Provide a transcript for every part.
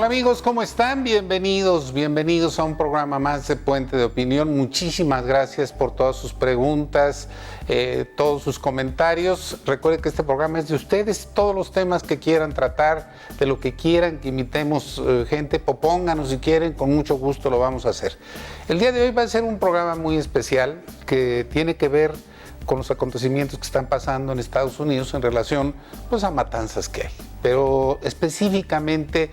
Hola amigos, ¿cómo están? Bienvenidos a un programa más de Puente de Opinión. Muchísimas gracias por todas sus preguntas, todos sus comentarios. Recuerden que este programa es de ustedes, todos los temas que quieran tratar, de lo que quieran que imitemos gente, propónganos si quieren, con mucho gusto lo vamos a hacer. El día de hoy va a ser un programa muy especial que tiene que ver con los acontecimientos que están pasando en Estados Unidos en relación pues, a matanzas que hay, pero específicamente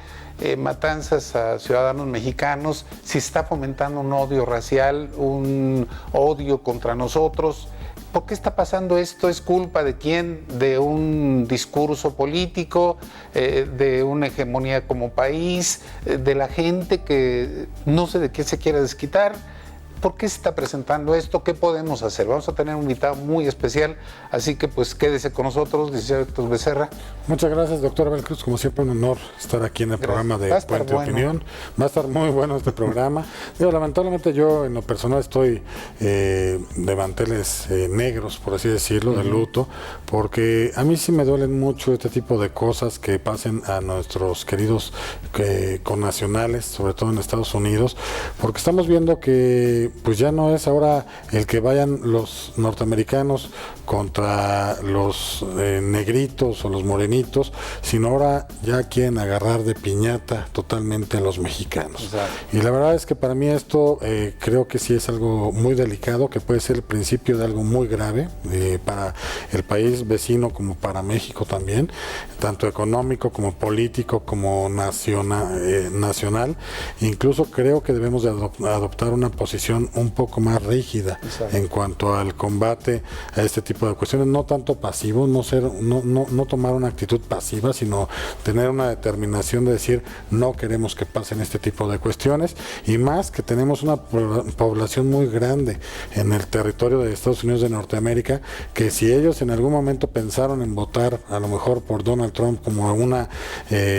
matanzas a ciudadanos mexicanos, si está fomentando un odio racial, un odio contra nosotros. ¿Por qué está pasando esto? ¿Es culpa de quién? ¿De un discurso político? ¿De una hegemonía como país? ¿De la gente que no sé de qué se quiere desquitar? ¿Por qué se está presentando esto? ¿Qué podemos hacer? Vamos a tener un invitado muy especial, así que pues quédese con nosotros, licenciado Héctor Becerra. Muchas gracias, doctor Abel Cruz. Como siempre, un honor estar aquí en el programa de Puente de Opinión. Va a estar muy bueno este programa. Lamentablemente yo en lo personal estoy de manteles negros, por así decirlo, de luto, porque a mí sí me duelen mucho este tipo de cosas que pasen a nuestros queridos connacionales, sobre todo en Estados Unidos, porque estamos viendo que pues ya no es ahora el que vayan los norteamericanos contra los negritos o los morenitos, sino ahora ya quieren agarrar de piñata totalmente a los mexicanos. Exacto. Y la verdad es que para mí esto creo que sí es algo muy delicado, que puede ser el principio de algo muy grave para el país vecino como para México también, tanto económico como político como nacional. Incluso creo que debemos de adoptar una posición un poco más rígida. Exacto. En cuanto al combate a este tipo de cuestiones, no tanto pasivo, no tomar una actitud pasiva, sino tener una determinación de decir no queremos que pasen este tipo de cuestiones, y más que tenemos una población muy grande en el territorio de Estados Unidos de Norteamérica, que si ellos en algún momento pensaron en votar a lo mejor por Donald Trump como una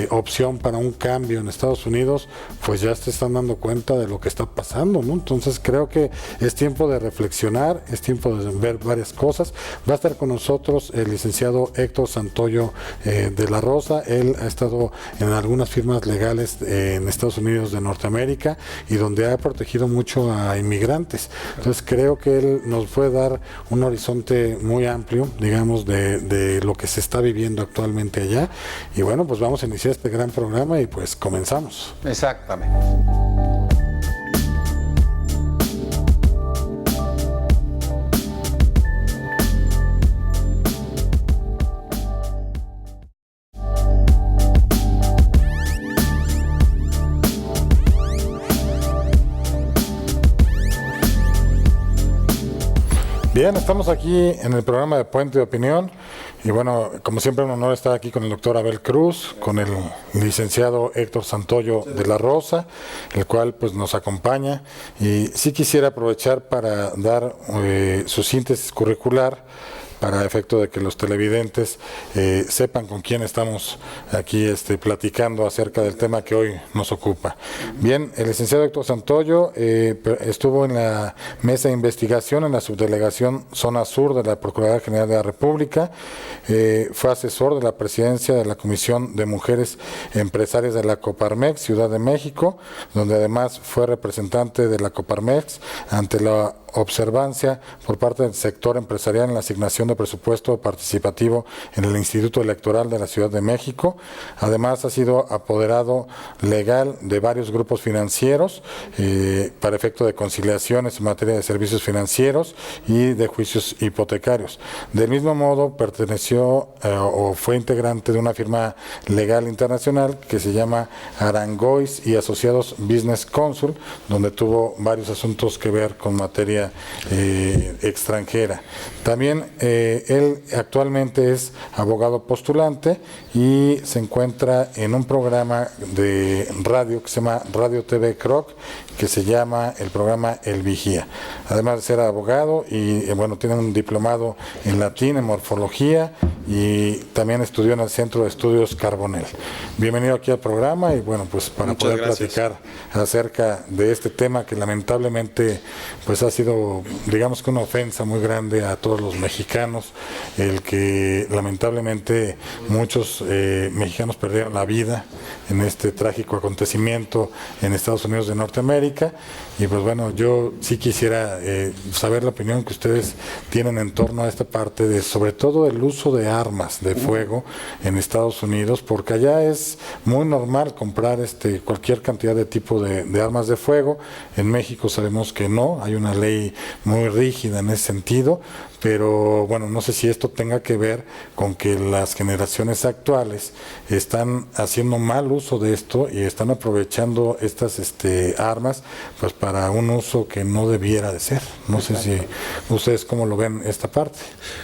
opción para un cambio en Estados Unidos, pues ya se están dando cuenta de lo que está pasando, ¿no? Entonces creo que es tiempo de reflexionar, es tiempo de ver varias cosas. Va a estar con nosotros el licenciado Héctor Santoyo de la Rosa. Él ha estado en algunas firmas legales en Estados Unidos de Norteamérica y donde ha protegido mucho a inmigrantes. Entonces creo que él nos puede dar un horizonte muy amplio, digamos, de lo que se está viviendo actualmente allá. Y bueno, pues vamos a iniciar este gran programa y pues comenzamos. Exactamente. Bien, estamos aquí en el programa de Puente de Opinión y bueno, como siempre un honor estar aquí con el doctor Abel Cruz, con el licenciado Héctor Santoyo de la Rosa, el cual pues nos acompaña, y sí quisiera aprovechar para dar su síntesis curricular para efecto de que los televidentes sepan con quién estamos aquí platicando acerca del tema que hoy nos ocupa. Bien, el licenciado Héctor Santoyo estuvo en la mesa de investigación en la subdelegación Zona Sur de la Procuraduría General de la República, fue asesor de la presidencia de la Comisión de Mujeres Empresarias de la Coparmex, Ciudad de México, donde además fue representante de la Coparmex ante la observancia por parte del sector empresarial en la asignación de presupuesto participativo en el Instituto Electoral de la Ciudad de México. Además ha sido apoderado legal de varios grupos financieros para efecto de conciliaciones en materia de servicios financieros y de juicios hipotecarios. Del mismo modo perteneció o fue integrante de una firma legal internacional que se llama Arangois y Asociados Business Council, donde tuvo varios asuntos que ver con materia extranjera. También él actualmente es abogado postulante y se encuentra en un programa de radio que se llama Radio TV Croc, que se llama el programa El Vigía. Además de ser abogado y bueno, tiene un diplomado en latín, en morfología, y también estudió en el Centro de Estudios Carbonell. Bienvenido aquí al programa y bueno, pues para poder platicar acerca de este tema que lamentablemente pues ha sido sido, digamos que una ofensa muy grande a todos los mexicanos, el que lamentablemente muchos mexicanos perdieron la vida en este trágico acontecimiento en Estados Unidos de Norteamérica. Y pues bueno, yo sí quisiera saber la opinión que ustedes tienen en torno a esta parte de, sobre todo, el uso de armas de fuego en Estados Unidos, porque allá es muy normal comprar cualquier cantidad de tipo de armas de fuego. En México sabemos que no, hay una ley muy rígida en ese sentido, pero bueno, no sé si esto tenga que ver con que las generaciones actuales están haciendo mal uso de esto y están aprovechando estas armas pues para un uso que no debiera de ser. No sé si ustedes cómo lo ven esta parte.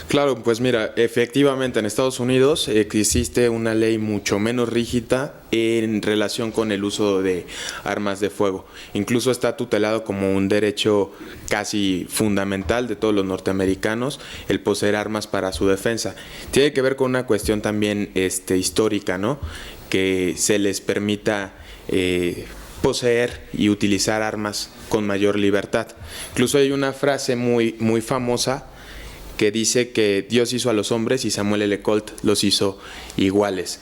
Claro, pues mira, efectivamente en Estados Unidos existe una ley mucho menos rígida en relación con el uso de armas de fuego. Incluso está tutelado como un derecho casi fundamental de todos los norteamericanos el poseer armas para su defensa. Tiene que ver con una cuestión también histórica, ¿no? Que se les permita poseer y utilizar armas con mayor libertad. Incluso hay una frase muy, muy famosa que dice que Dios hizo a los hombres y Samuel L. Colt los hizo iguales,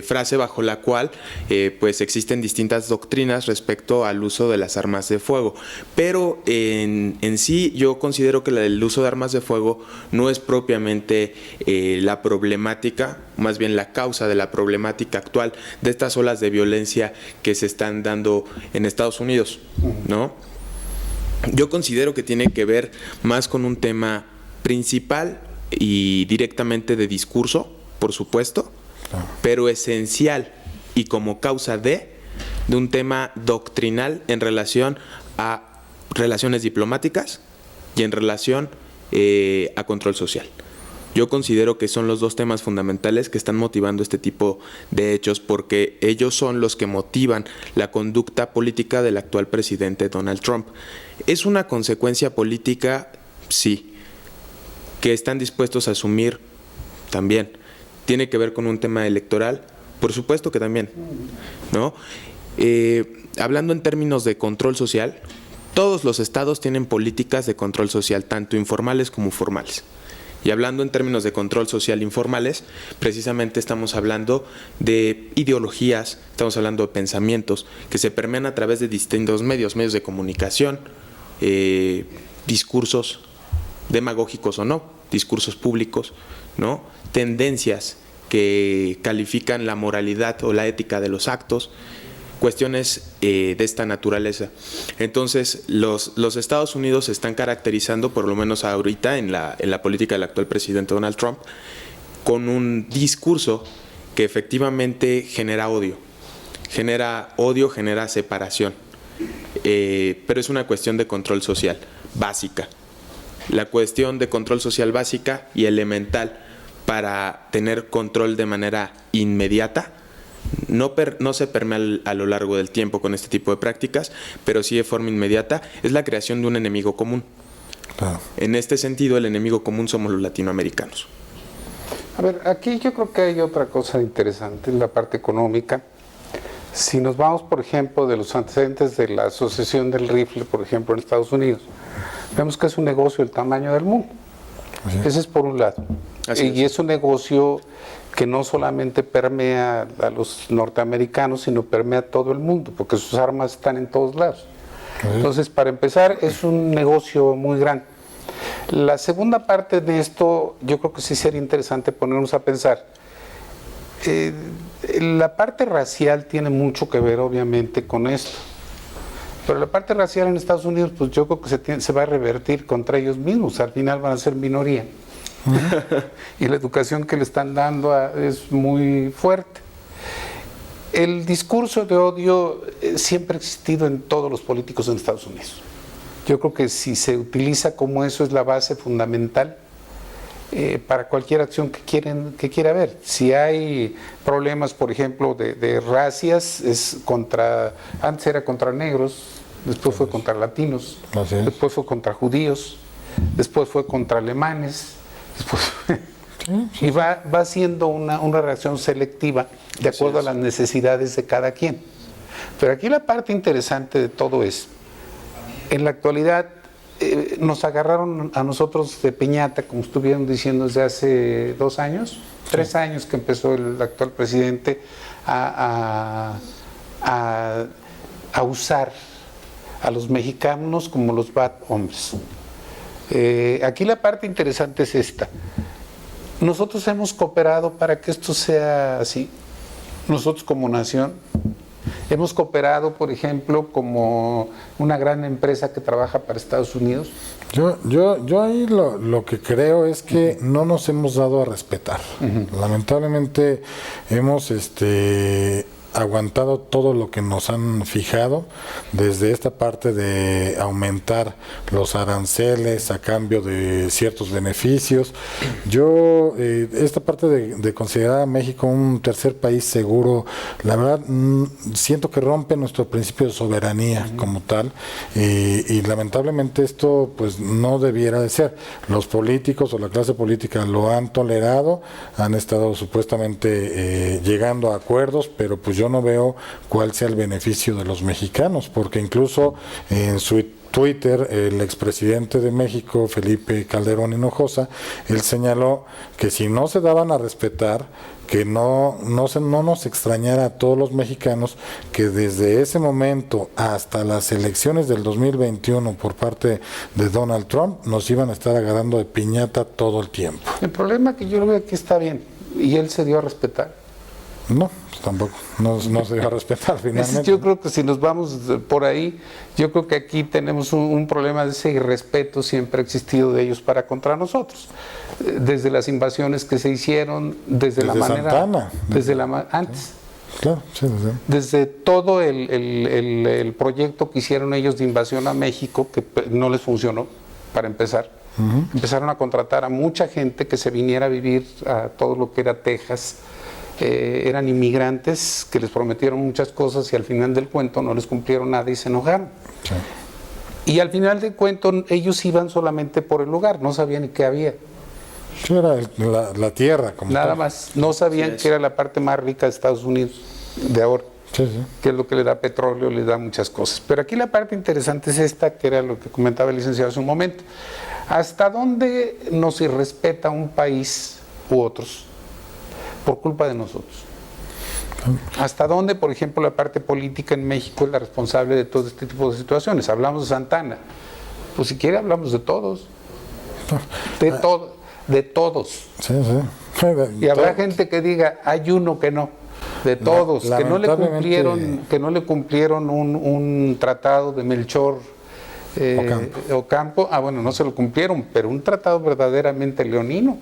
frase bajo la cual pues existen distintas doctrinas respecto al uso de las armas de fuego. Pero en sí yo considero que el uso de armas de fuego no es propiamente la problemática, más bien la causa de la problemática actual de estas olas de violencia que se están dando en Estados Unidos, ¿no? Yo considero que tiene que ver más con un tema principal y directamente de discurso, por supuesto, pero esencial y como causa de un tema doctrinal en relación a relaciones diplomáticas y en relación a control social. Yo considero que son los dos temas fundamentales que están motivando este tipo de hechos, porque ellos son los que motivan la conducta política del actual presidente Donald Trump. ¿Es una consecuencia política? Sí. ¿Que están dispuestos a asumir? También. ¿Tiene que ver con un tema electoral? Por supuesto que también, ¿no? Hablando en términos de control social, todos los estados tienen políticas de control social, tanto informales como formales. Y hablando en términos de control social informales, precisamente estamos hablando de ideologías, estamos hablando de pensamientos que se permean a través de distintos medios de comunicación, discursos demagógicos o no, discursos públicos, ¿no? Tendencias que califican la moralidad o la ética de los actos, cuestiones de esta naturaleza. Entonces, los Estados Unidos se están caracterizando, por lo menos ahorita en la política del actual presidente Donald Trump, con un discurso que efectivamente genera odio, genera separación, pero es una cuestión de control social básica. La cuestión de control social básica y elemental para tener control de manera inmediata no se permea a lo largo del tiempo con este tipo de prácticas, pero sí de forma inmediata, es la creación de un enemigo común. Claro. En este sentido, el enemigo común somos los latinoamericanos. A ver, aquí yo creo que hay otra cosa interesante, la parte económica. Si nos vamos, por ejemplo, de los antecedentes de la Asociación del Rifle, por ejemplo, en Estados Unidos, vemos que es un negocio del tamaño del mundo. Ese es por un lado. Y es un negocio que no solamente permea a los norteamericanos, sino permea a todo el mundo, porque sus armas están en todos lados. Entonces, para empezar, es un negocio muy grande. La segunda parte de esto, yo creo que sí sería interesante ponernos a pensar. La parte racial tiene mucho que ver, obviamente, con esto. Pero la parte racial en Estados Unidos, pues yo creo que se va a revertir contra ellos mismos. Al final van a ser minoría. Y la educación que le están dando es muy fuerte. El discurso de odio siempre ha existido en todos los políticos en Estados Unidos. Yo creo que si se utiliza como eso es la base fundamental para cualquier acción que quiera haber. Si hay problemas, por ejemplo, de racias, antes era contra negros, después fue contra latinos, después fue contra judíos, después fue contra alemanes. Y va siendo una reacción selectiva de acuerdo a las necesidades de cada quien. Pero aquí la parte interesante de todo es, En la actualidad nos agarraron a nosotros de piñata, como estuvieron diciendo desde hace 2 años, 3 años que empezó el actual presidente a usar a los mexicanos como los bad hombres. Aquí la parte interesante es esta. Nosotros hemos cooperado para que esto sea así. Nosotros como nación hemos cooperado, por ejemplo, como una gran empresa que trabaja para Estados Unidos. Yo ahí lo que creo es que no nos hemos dado a respetar. Lamentablemente hemos aguantado todo lo que nos han fijado, desde esta parte de aumentar los aranceles a cambio de ciertos beneficios. Yo, esta parte de considerar a México un tercer país seguro, la verdad, siento que rompe nuestro principio de soberanía como tal, y lamentablemente esto pues no debiera de ser. Los políticos o la clase política lo han tolerado, han estado supuestamente llegando a acuerdos, pero pues yo no veo cuál sea el beneficio de los mexicanos, porque incluso en su Twitter, el expresidente de México, Felipe Calderón Hinojosa, él señaló que si no se daban a respetar, que no nos extrañara a todos los mexicanos, que desde ese momento hasta las elecciones del 2021 por parte de Donald Trump nos iban a estar agarrando de piñata todo el tiempo. El problema que yo lo veo aquí está bien, y él se dio a respetar. No, pues tampoco, no se deja respetar finalmente. Yo creo que si nos vamos por ahí, yo creo que aquí tenemos un problema de ese irrespeto siempre ha existido de ellos para contra nosotros. Desde las invasiones que se hicieron, desde la manera... Santana, antes. Claro, sí, desde todo el proyecto que hicieron ellos de invasión a México, que no les funcionó, para empezar. Empezaron a contratar a mucha gente que se viniera a vivir a todo lo que era Texas. Eran inmigrantes que les prometieron muchas cosas y al final del cuento no les cumplieron nada y se enojaron. Sí. Y al final del cuento ellos iban solamente por el lugar, no sabían ni qué había. Sí, era la tierra. Como nada más, no sabían que era la parte más rica de Estados Unidos de ahora. Sí. Que es lo que le da petróleo, le da muchas cosas. Pero aquí la parte interesante es esta, que era lo que comentaba el licenciado hace un momento. ¿Hasta dónde nos irrespeta un país u otros por culpa de nosotros? ¿Hasta dónde, por ejemplo, la parte política en México es la responsable de todo este tipo de situaciones? Hablamos de Santana, pues si quiere hablamos de todos, de todos. Sí. Y habrá gente que diga, hay uno que no, de todos, que no le cumplieron un tratado de Melchor Ocampo. Bueno, no se lo cumplieron, pero un tratado verdaderamente leonino.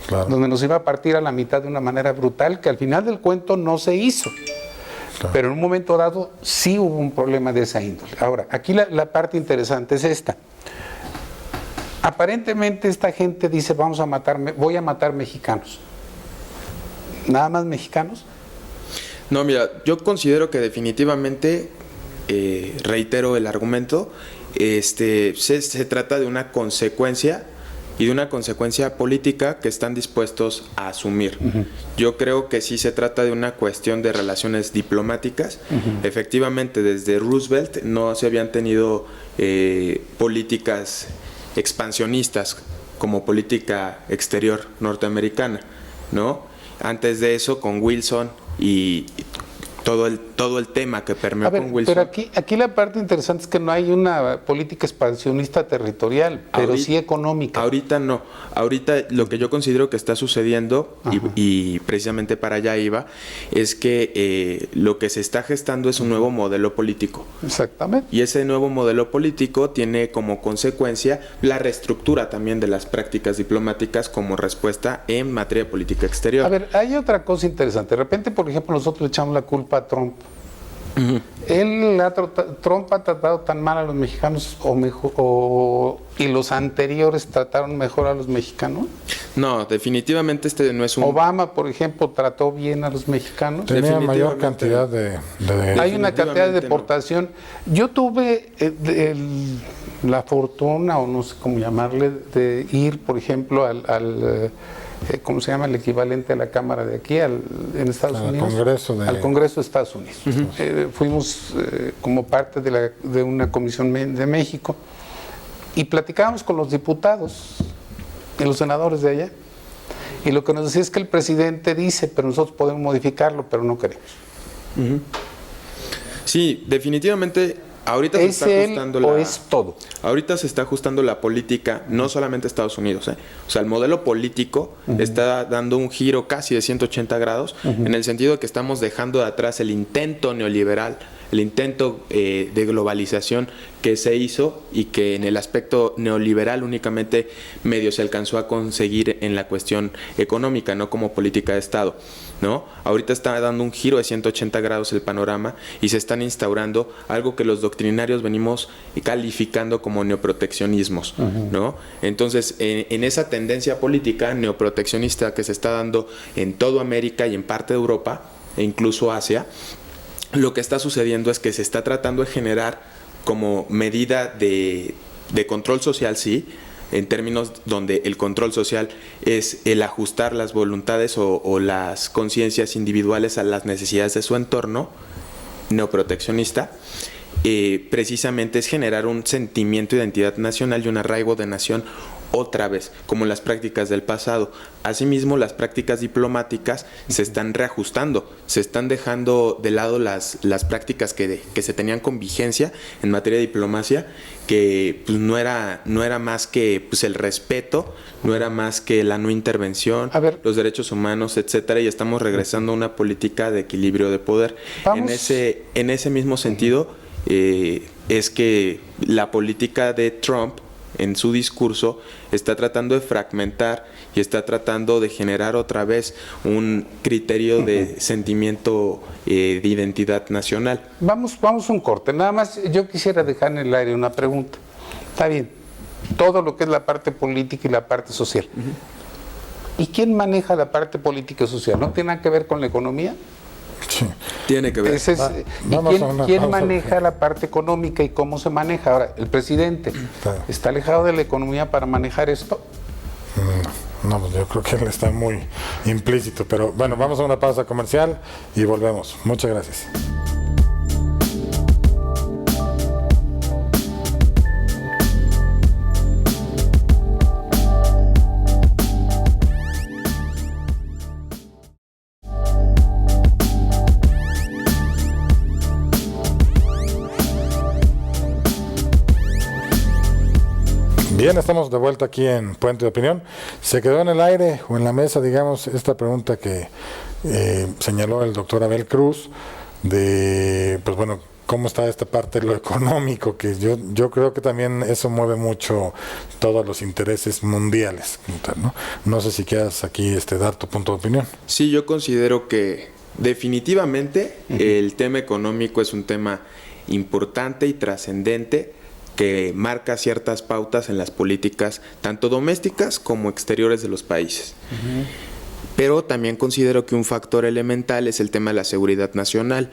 Claro. Donde nos iba a partir a la mitad de una manera brutal, que al final del cuento no se hizo. Claro. Pero en un momento dado sí hubo un problema de esa índole. Ahora, aquí la parte interesante es esta. Aparentemente esta gente dice, voy a matar mexicanos. ¿Nada más mexicanos? No, mira, yo considero que definitivamente, reitero el argumento, se trata de una consecuencia y de una consecuencia política que están dispuestos a asumir. Yo creo que sí se trata de una cuestión de relaciones diplomáticas. Efectivamente, desde Roosevelt no se habían tenido políticas expansionistas como política exterior norteamericana, ¿no? Antes de eso, con Wilson y todo el tema que permeó con Wilson. Pero aquí la parte interesante es que no hay una política expansionista territorial, pero sí económica. Ahorita no. Ahorita lo que yo considero que está sucediendo, y precisamente para allá iba, es que lo que se está gestando es un nuevo modelo político. Exactamente. Y ese nuevo modelo político tiene como consecuencia la reestructura también de las prácticas diplomáticas como respuesta en materia de política exterior. A ver, hay otra cosa interesante. De repente, por ejemplo, nosotros le echamos la culpa a Trump. Trump ha tratado tan mal a los mexicanos y los anteriores trataron mejor a los mexicanos. No, definitivamente no es un... Obama, por ejemplo, trató bien a los mexicanos. Tenía mayor cantidad de... Hay una cantidad de deportación. No. Yo tuve la fortuna, o no sé cómo llamarle, de ir, por ejemplo, ¿cómo se llama? El equivalente a la Cámara de aquí, en Estados Unidos. Al Congreso de Estados Unidos. Fuimos como parte de una comisión de México y platicábamos con los diputados y los senadores de allá. Y lo que nos decía es que el presidente dice, pero nosotros podemos modificarlo, pero no queremos. Sí, definitivamente. Ahorita se está ajustando es todo. Ahorita se está ajustando la política, no solamente Estados Unidos, O sea, el modelo político está dando un giro casi de 180 grados, en el sentido de que estamos dejando de atrás el intento neoliberal, el intento de globalización que se hizo y que en el aspecto neoliberal únicamente medio se alcanzó a conseguir en la cuestión económica, no como política de Estado, ¿no? Ahorita está dando un giro de 180 grados el panorama y se están instaurando algo que los doctrinarios venimos calificando como neoproteccionismos, ¿no? Entonces, en esa tendencia política neoproteccionista que se está dando en toda América y en parte de Europa e incluso Asia, lo que está sucediendo es que se está tratando de generar como medida de control social, sí, en términos donde el control social es el ajustar las voluntades o las conciencias individuales a las necesidades de su entorno neoproteccionista, precisamente es generar un sentimiento de identidad nacional y un arraigo de nación otra vez, como en las prácticas del pasado. Asimismo, las prácticas diplomáticas se están reajustando, se están dejando de lado las prácticas que se tenían con vigencia en materia de diplomacia, que pues, no era más que pues, el respeto, no era más que la no intervención, los derechos humanos, etcétera, y estamos regresando a una política de equilibrio de poder. En ese mismo sentido, es que la política de Trump en su discurso está tratando de fragmentar y está tratando de generar otra vez un criterio de sentimiento de identidad nacional. Vamos a un corte. Nada más yo quisiera dejar en el aire una pregunta. Está bien, todo lo que es la parte política y la parte social. ¿Y quién maneja la parte política y social? ¿No tiene nada que ver con la economía? Sí. Tiene que ver. ¿Quién maneja la parte económica y cómo se maneja? Ahora, el presidente está alejado de la economía para manejar esto. No, pues yo creo que él está muy implícito, pero bueno, vamos a una pausa comercial y volvemos. Muchas gracias. Bien, estamos de vuelta aquí en Puente de Opinión. Se quedó en el aire o en la mesa, digamos, esta pregunta que señaló el doctor Abel Cruz de, pues bueno, cómo está esta parte de lo económico, que yo creo que también eso mueve mucho todos los intereses mundiales, ¿no? No sé si quieras aquí dar tu punto de opinión. Sí, yo considero que definitivamente el tema económico es un tema importante y trascendente que marca ciertas pautas en las políticas tanto domésticas como exteriores de los países. Pero también considero que un factor elemental es el tema de la seguridad nacional.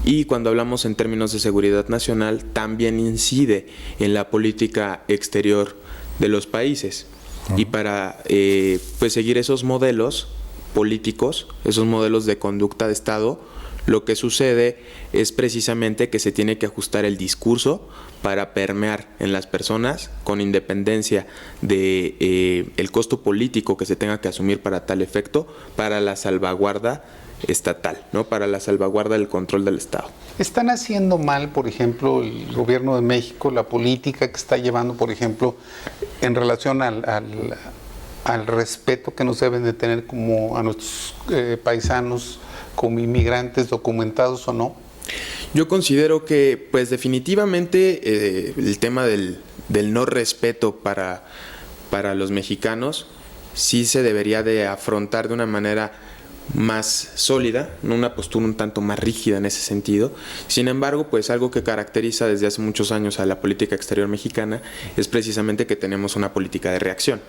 Y cuando hablamos en términos de seguridad nacional, también incide en la política exterior de los países. Y para pues seguir esos modelos políticos, esos modelos de conducta de Estado, lo que sucede es precisamente que se tiene que ajustar el discurso para permear en las personas con independencia de el costo político que se tenga que asumir para tal efecto, para la salvaguarda estatal, ¿no? Para la salvaguarda del control del Estado. ¿Están haciendo mal, por ejemplo, el gobierno de México, la política que está llevando, por ejemplo, en relación al respeto que nos deben de tener como a nuestros paisanos, como inmigrantes documentados o no? Yo considero que, pues definitivamente, el tema del no respeto para los mexicanos sí se debería de afrontar de una manera más sólida, una postura un tanto más rígida en ese sentido. Sin embargo, pues algo que caracteriza desde hace muchos años a la política exterior mexicana es precisamente que tenemos una política de reacción.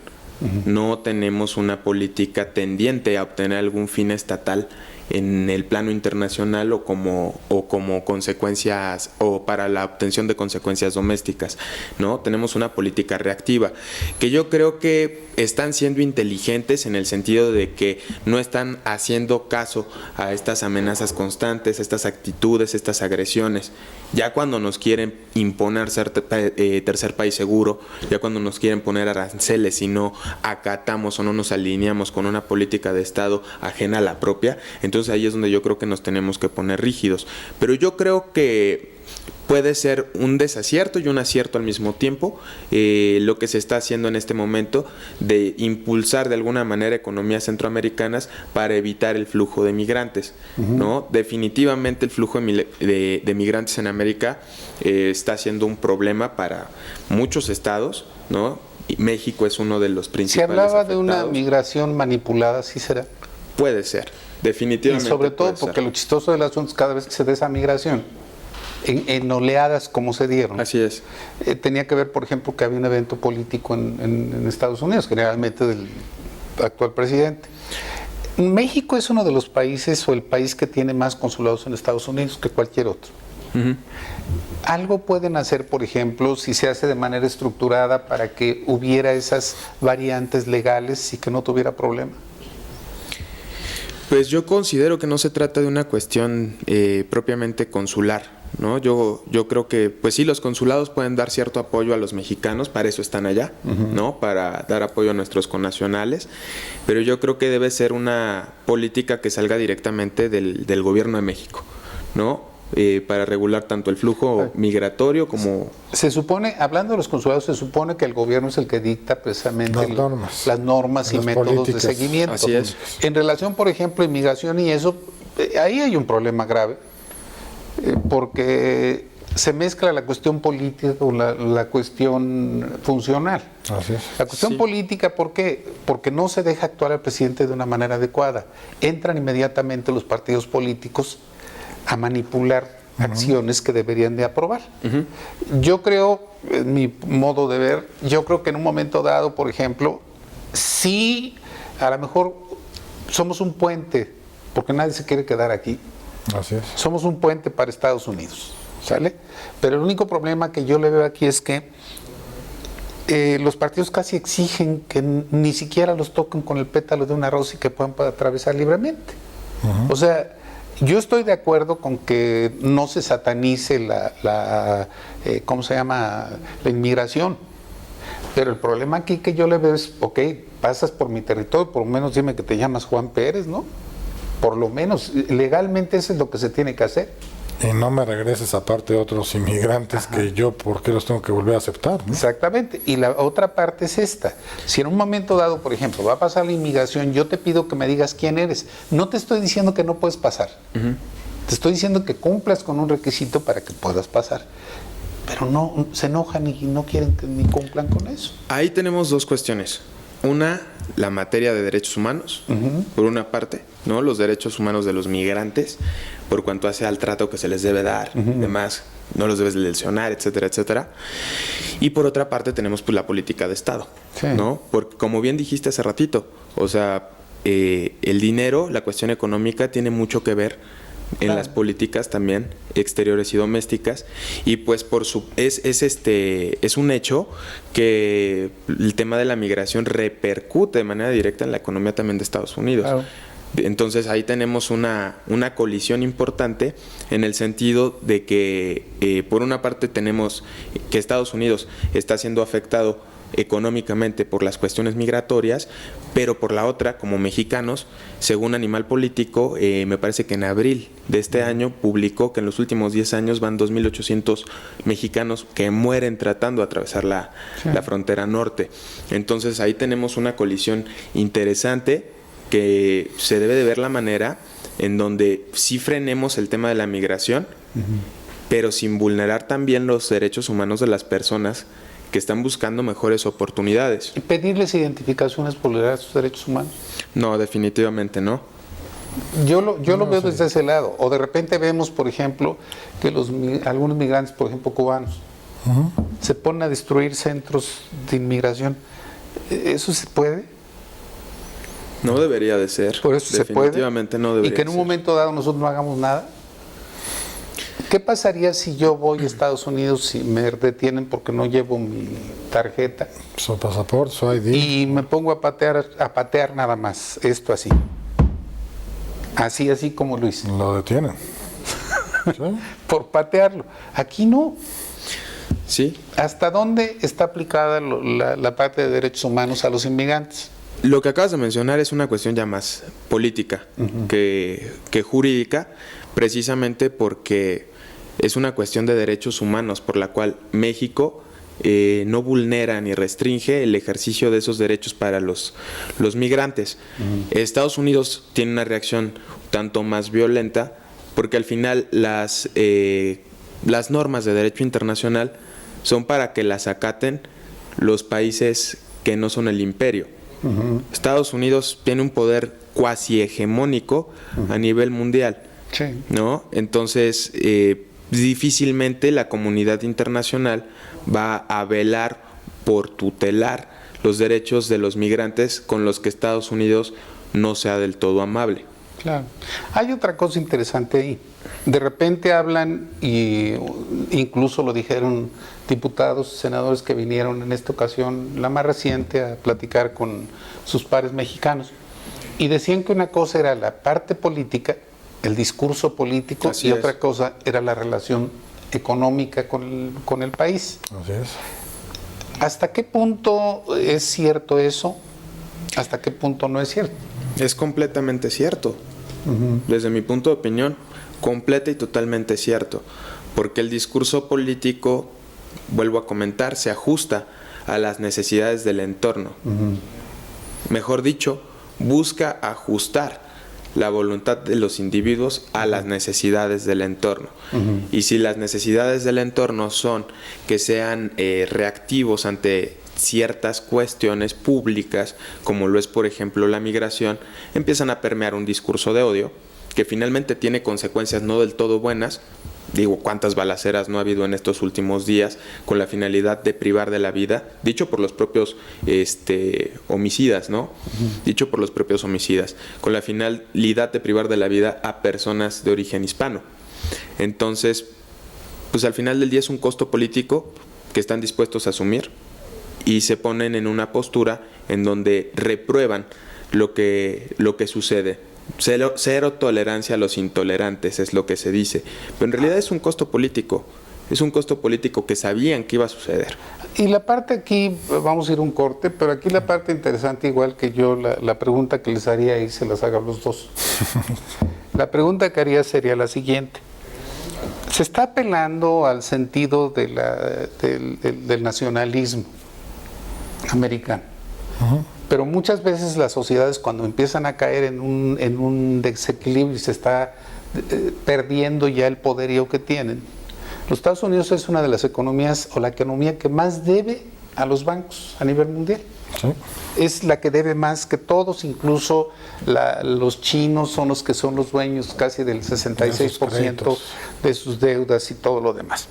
No tenemos una política tendiente a obtener algún fin estatal en el plano internacional o como consecuencias o para la obtención de consecuencias domésticas, ¿no? Tenemos una política reactiva que yo creo que están siendo inteligentes en el sentido de que no están haciendo caso a estas amenazas constantes, estas actitudes, estas agresiones. Ya cuando nos quieren imponer ser tercer país seguro, ya cuando nos quieren poner aranceles y no acatamos o no nos alineamos con una política de Estado ajena a la propia, entonces ahí es donde yo creo que nos tenemos que poner rígidos. Pero yo creo que puede ser un desacierto y un acierto al mismo tiempo lo que se está haciendo en este momento de impulsar de alguna manera economías centroamericanas para evitar el flujo de migrantes, ¿no? Definitivamente el flujo de migrantes en América está siendo un problema para muchos estados, ¿no? Y México es uno de los principales Se hablaba afectados. de una migración manipulada, ¿sí será? Puede ser, definitivamente. Y sobre todo porque lo chistoso del asunto es cada vez que se da esa migración, en oleadas como se dieron. Así es. Tenía que ver, por ejemplo, que había un evento político en Estados Unidos, generalmente del actual presidente. México es uno de los países o el país que tiene más consulados en Estados Unidos que cualquier otro. Algo pueden hacer, por ejemplo, si se hace de manera estructurada para que hubiera esas variantes legales y que no tuviera problema. Pues yo considero que no se trata de una cuestión propiamente consular, ¿no? Yo creo que, pues sí, los consulados pueden dar cierto apoyo a los mexicanos, para eso están allá, ¿no? Para dar apoyo a nuestros connacionales, pero yo creo que debe ser una política que salga directamente del gobierno de México, ¿no? Para regular tanto el flujo migratorio como... Se supone, hablando de los consulados, se supone que el gobierno es el que dicta precisamente las normas y métodos políticas de seguimiento. Así es. En relación, por ejemplo, a inmigración y eso, ahí hay un problema grave, porque se mezcla la cuestión política con la cuestión funcional. Así es. La cuestión política, ¿por qué? Porque no se deja actuar al presidente de una manera adecuada. Entran inmediatamente los partidos políticos a manipular acciones que deberían de aprobar. Yo creo, en mi modo de ver, yo creo que en un momento dado, por ejemplo, sí, a lo mejor somos un puente, porque nadie se quiere quedar aquí. Así es. Somos un puente para Estados Unidos, ¿sale? Pero el único problema que yo le veo aquí es que los partidos casi exigen que ni siquiera los toquen con el pétalo de una rosa y que puedan atravesar libremente. O sea, yo estoy de acuerdo con que no se satanice ¿cómo se llama? La inmigración. Pero el problema aquí que yo le veo es, ok, pasas por mi territorio, por lo menos dime que te llamas Juan Pérez, ¿no? Por lo menos, legalmente eso es lo que se tiene que hacer. Y no me regreses aparte de otros inmigrantes que yo, ¿por qué los tengo que volver a aceptar? ¿No? Exactamente. Y la otra parte es esta. Si en un momento dado, por ejemplo, va a pasar la inmigración, yo te pido que me digas quién eres. No te estoy diciendo que no puedes pasar. Te estoy diciendo que cumplas con un requisito para que puedas pasar. Pero no, se enojan y no quieren que ni cumplan con eso. Ahí tenemos dos cuestiones. Una, la materia de derechos humanos, por una parte, ¿no? Los derechos humanos de los migrantes, por cuanto hace al trato que se les debe dar, demás, no los debes lesionar, etcétera, etcétera. Y por otra parte tenemos pues la política de Estado, ¿no? Porque como bien dijiste hace ratito, o sea, el dinero, la cuestión económica tiene mucho que ver en las políticas también exteriores y domésticas, y pues es un hecho que el tema de la migración repercute de manera directa en la economía también de Estados Unidos. Claro. Entonces ahí tenemos una colisión importante en el sentido de que por una parte tenemos que Estados Unidos está siendo afectado económicamente por las cuestiones migratorias, pero por la otra, como mexicanos, según Animal Político, me parece que en abril de este año publicó que en los últimos 10 años van 2.800 mexicanos que mueren tratando de atravesar la frontera norte. Entonces ahí tenemos una colisión interesante que se debe de ver la manera en donde sí frenemos el tema de la migración, pero sin vulnerar también los derechos humanos de las personas que están buscando mejores oportunidades. ¿Y pedirles identificaciones por vulnerar sus derechos humanos? No, definitivamente no. Yo lo veo desde ese lado. O de repente vemos, por ejemplo, que algunos migrantes, por ejemplo cubanos, se ponen a destruir centros de inmigración. ¿Eso se puede? No debería de ser. Por eso definitivamente se puede. No debería. Y que en un momento dado nosotros no hagamos nada. ¿Qué pasaría si yo voy a Estados Unidos y me detienen porque no llevo mi tarjeta? Su pasaporte, su ID. Y me pongo a patear nada más, esto así. Así como lo hice. Lo detienen. ¿Sí? Por patearlo. Aquí no. Sí. ¿Hasta dónde está aplicada la parte de derechos humanos a los inmigrantes? Lo que acabas de mencionar es una cuestión ya más política que jurídica, precisamente porque es una cuestión de derechos humanos por la cual México no vulnera ni restringe el ejercicio de esos derechos para los migrantes. Estados Unidos tiene una reacción tanto más violenta porque al final las normas de derecho internacional son para que las acaten los países que no son el imperio. Estados Unidos tiene un poder cuasi hegemónico a nivel mundial, sí. ¿no? Entonces, difícilmente la comunidad internacional va a velar por tutelar los derechos de los migrantes con los que Estados Unidos no sea del todo amable. Claro. Hay otra cosa interesante ahí. De repente hablan, y incluso lo dijeron diputados, senadores que vinieron en esta ocasión, la más reciente, a platicar con sus pares mexicanos, y decían que una cosa era la parte política, el discurso político, Así y es. otra cosa era la relación económica con el país. Así es. ¿Hasta qué punto es cierto eso? ¿Hasta qué punto no es cierto? Es completamente cierto. Desde mi punto de opinión, completa y totalmente cierto. Porque el discurso político, vuelvo a comentar, se ajusta a las necesidades del entorno. Mejor dicho, busca ajustar la voluntad de los individuos a las necesidades del entorno. Y si las necesidades del entorno son que sean reactivos ante ciertas cuestiones públicas, como lo es por ejemplo la migración, empiezan a permear un discurso de odio que finalmente tiene consecuencias no del todo buenas. Digo, ¿cuántas balaceras no ha habido en estos últimos días con la finalidad de privar de la vida? Dicho por los propios homicidas, ¿no? Dicho por los propios homicidas, con la finalidad de privar de la vida a personas de origen hispano. Entonces, pues al final del día es un costo político que están dispuestos a asumir y se ponen en una postura en donde reprueban lo que sucede. Cero tolerancia a los intolerantes es lo que se dice, pero en realidad es un costo político que sabían que iba a suceder. Y la parte aquí, vamos a ir un corte, pero aquí la parte interesante, igual que yo, la pregunta que les haría y se las haga a los dos. La pregunta que haría sería la siguiente: se está apelando al sentido del nacionalismo americano. Pero muchas veces las sociedades, cuando empiezan a caer en un desequilibrio y se está perdiendo ya el poderío que tienen, los Estados Unidos es una de las economías, o la economía que más debe a los bancos a nivel mundial. Sí. Es la que debe más que todos, incluso los chinos son los que son los dueños casi del 66% de sus deudas y todo lo demás.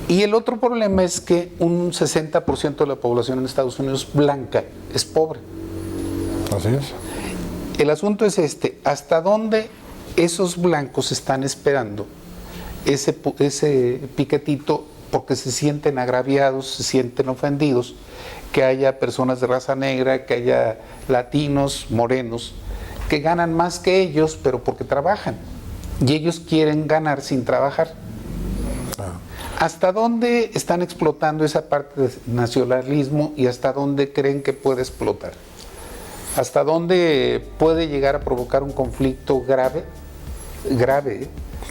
Y el otro problema es que un 60% de la población en Estados Unidos blanca es pobre. Así es. El asunto es ¿hasta dónde esos blancos están esperando ese piquetito porque se sienten agraviados, se sienten ofendidos, que haya personas de raza negra, que haya latinos, morenos, que ganan más que ellos, pero porque trabajan? Y ellos quieren ganar sin trabajar. ¿Hasta dónde están explotando esa parte de nacionalismo y hasta dónde creen que puede explotar? ¿Hasta dónde puede llegar a provocar un conflicto grave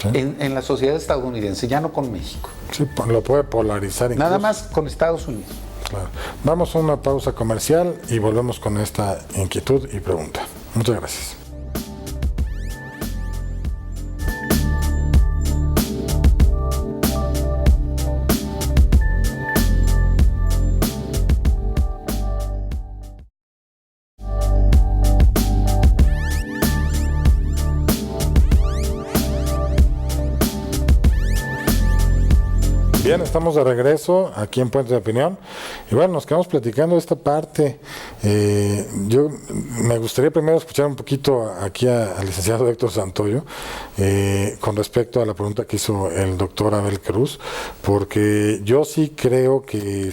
Sí. en la sociedad estadounidense, ya no con México? Sí, lo puede polarizar incluso. Nada más con Estados Unidos. Claro. Vamos a una pausa comercial y volvemos con esta inquietud y pregunta. Muchas gracias. Bien, estamos de regreso aquí en Puente de Opinión y bueno, nos quedamos platicando de esta parte. Yo me gustaría primero escuchar un poquito aquí al licenciado Héctor Santoyo con respecto a la pregunta que hizo el doctor Abel Cruz, porque yo sí creo que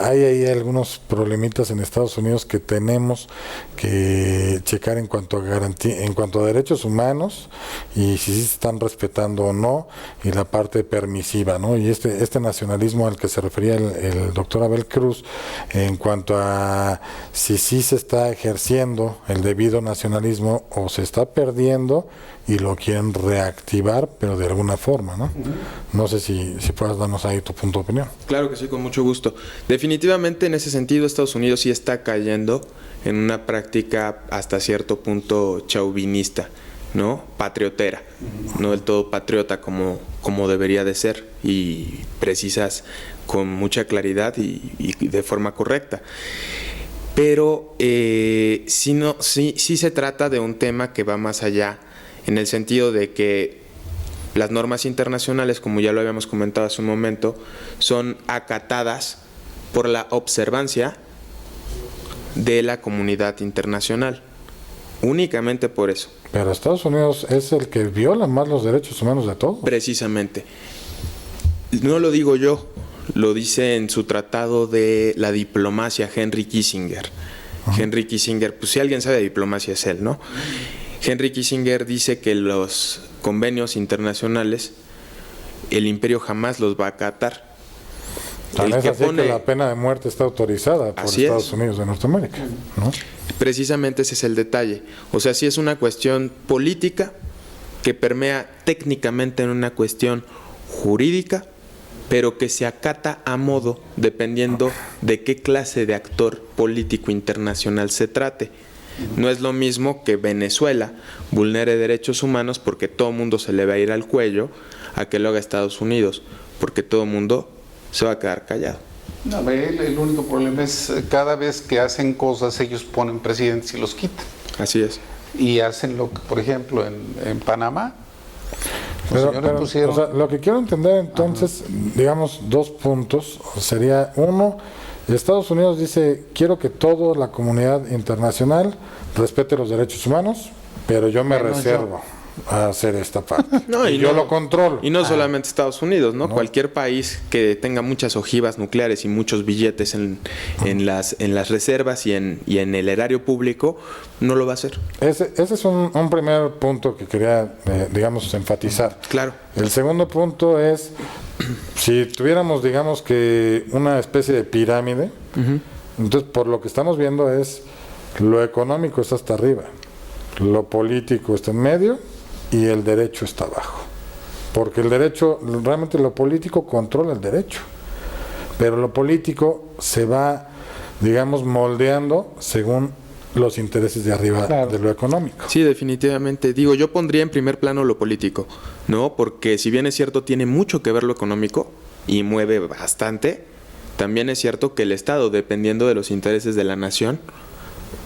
hay ahí algunos problemitas en Estados Unidos que tenemos que checar en cuanto a garantía, en cuanto a derechos humanos y si se están respetando o no, y la parte permisiva, ¿no? Y este nacionalismo al que se refería el doctor Abel Cruz en cuanto a si sí se está ejerciendo el debido nacionalismo o se está perdiendo y lo quieren reactivar, pero de alguna forma, ¿no? No sé si puedas darnos ahí tu punto de opinión. Claro que sí, con mucho gusto. Definitivamente en ese sentido Estados Unidos sí está cayendo en una práctica hasta cierto punto chauvinista, ¿no? Patriotera, no del todo patriota como debería de ser, y precisas con mucha claridad y de forma correcta. Pero sí se trata de un tema que va más allá, en el sentido de que las normas internacionales, como ya lo habíamos comentado hace un momento, son acatadas por la observancia de la comunidad internacional. Únicamente por eso. Pero Estados Unidos es el que viola más los derechos humanos de todos. Precisamente. No lo digo yo, lo dice en su tratado de la diplomacia Henry Kissinger. Henry Kissinger, pues si alguien sabe de diplomacia es él, ¿no? Henry Kissinger dice que los convenios internacionales, el imperio jamás los va a acatar. Tal es así que la pena de muerte está autorizada por Estados Unidos de Norteamérica, ¿no? Precisamente ese es el detalle. O sea, sí es una cuestión política que permea técnicamente en una cuestión jurídica, pero que se acata a modo dependiendo de qué clase de actor político internacional se trate. No es lo mismo que Venezuela vulnere derechos humanos porque todo el mundo se le va a ir al cuello, a que lo haga Estados Unidos, porque todo el mundo se va a quedar callado. No, el único problema es cada vez que hacen cosas ellos ponen presidentes y los quitan. Así es. Y hacen lo que, por ejemplo, en Panamá. Pero, o sea, lo que quiero entender entonces, digamos, dos puntos, sería uno, Estados Unidos dice, quiero que toda la comunidad internacional respete los derechos humanos, pero yo me reservo a hacer esta parte. No, y yo lo controlo. Y no solamente Estados Unidos, ¿no? Cualquier país que tenga muchas ojivas nucleares y muchos billetes en las reservas y en el erario público, no lo va a hacer. Ese es un primer punto que quería, digamos, enfatizar. Claro. El segundo punto es, si tuviéramos, digamos, que una especie de pirámide, entonces por lo que estamos viendo es, lo económico está hasta arriba, lo político está en medio, y el derecho está abajo. Porque el derecho, realmente lo político controla el derecho. Pero lo político se va, digamos, moldeando según los intereses de arriba de lo económico. Sí, definitivamente. Digo, yo pondría en primer plano lo político, ¿no? Porque si bien es cierto, tiene mucho que ver lo económico y mueve bastante, también es cierto que el Estado, dependiendo de los intereses de la nación,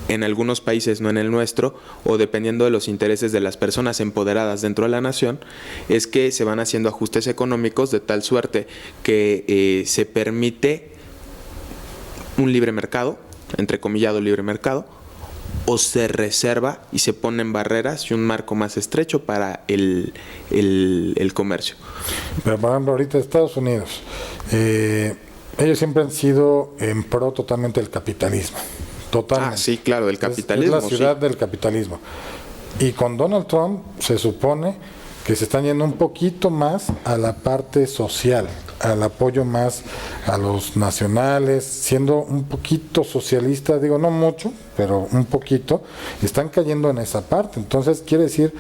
en algunos países, no en el nuestro, o dependiendo de los intereses de las personas empoderadas dentro de la nación, es que se van haciendo ajustes económicos de tal suerte que se permite un libre mercado, entrecomillado libre mercado, o se reserva y se ponen barreras y un marco más estrecho para el comercio. Pero por ejemplo, ahorita Estados Unidos, ellos siempre han sido en pro totalmente del capitalismo. Totalmente. Ah, sí, claro, del capitalismo. Es la ciudad del capitalismo. Y con Donald Trump se supone que se están yendo un poquito más a la parte social, al apoyo más a los nacionales, siendo un poquito socialista, digo no mucho, pero un poquito, están cayendo en esa parte. Entonces quiere decir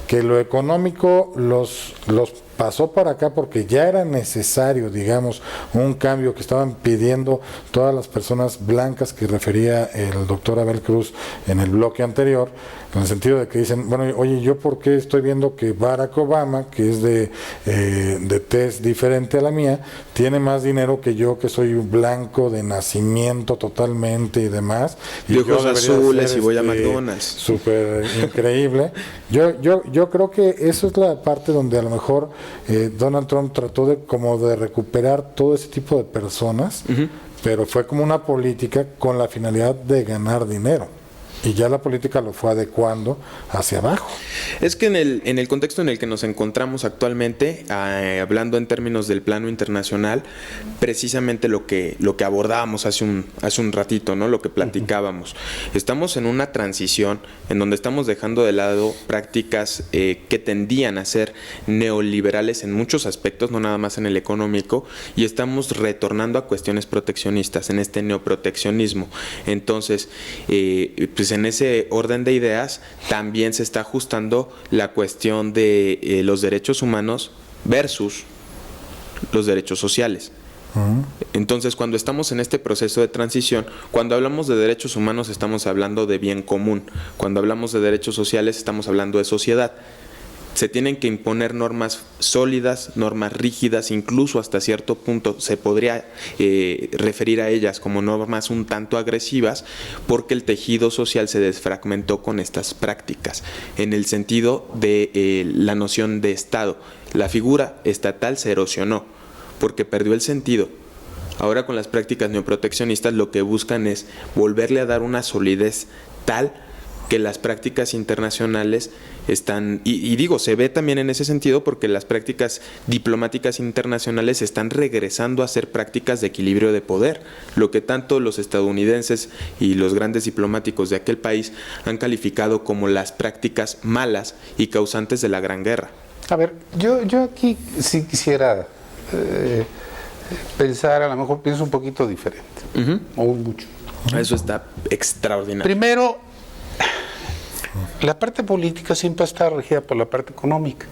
que lo económico los pasó para acá porque ya era necesario, digamos, un cambio que estaban pidiendo todas las personas blancas que refería el doctor Abel Cruz en el bloque anterior, en el sentido de que dicen, bueno, oye, ¿yo por qué estoy viendo que Barack Obama, que es de tez diferente a la mía, tiene más dinero que yo, que soy blanco de nacimiento totalmente y demás? Y ojos azules y voy a McDonald's. Súper increíble. Yo creo que eso es la parte donde a lo mejor Donald Trump trató de recuperar todo ese tipo de personas, pero fue como una política con la finalidad de ganar dinero. Y ya la política lo fue adecuando hacia abajo. Es que en el contexto en el que nos encontramos actualmente, hablando en términos del plano internacional, precisamente lo que abordábamos hace un ratito, ¿no? Lo que platicábamos. Estamos en una transición en donde estamos dejando de lado prácticas que tendían a ser neoliberales en muchos aspectos, no nada más en el económico, y estamos retornando a cuestiones proteccionistas, en este neoproteccionismo. Entonces, pues en ese orden de ideas también se está ajustando la cuestión de los derechos humanos versus los derechos sociales. Entonces, cuando estamos en este proceso de transición, cuando hablamos de derechos humanos estamos hablando de bien común, cuando hablamos de derechos sociales estamos hablando de sociedad. Se tienen que imponer normas sólidas, normas rígidas, incluso hasta cierto punto se podría referir a ellas como normas un tanto agresivas, porque el tejido social se desfragmentó con estas prácticas, en el sentido de la noción de Estado. La figura estatal se erosionó, porque perdió el sentido. Ahora con las prácticas neoproteccionistas lo que buscan es volverle a dar una solidez tal que las prácticas internacionales están, y digo, se ve también en ese sentido porque las prácticas diplomáticas internacionales están regresando a ser prácticas de equilibrio de poder, lo que tanto los estadounidenses y los grandes diplomáticos de aquel país han calificado como las prácticas malas y causantes de la Gran Guerra. A ver, yo aquí sí quisiera pensar, a lo mejor pienso un poquito diferente, o mucho. Eso está extraordinario. Primero, la parte política siempre está regida por la parte económica.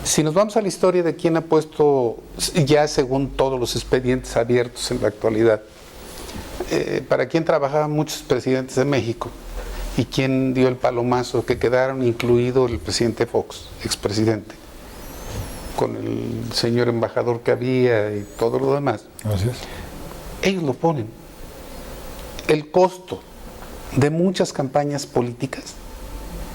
Si nos vamos a la historia de quién ha puesto, ya según todos los expedientes abiertos en la actualidad, para quién trabajaban muchos presidentes de México y quién dio el palomazo, que quedaron, incluido el presidente Fox, expresidente, con el señor embajador que había y todo lo demás. Así es. Ellos lo ponen. El costo de muchas campañas políticas,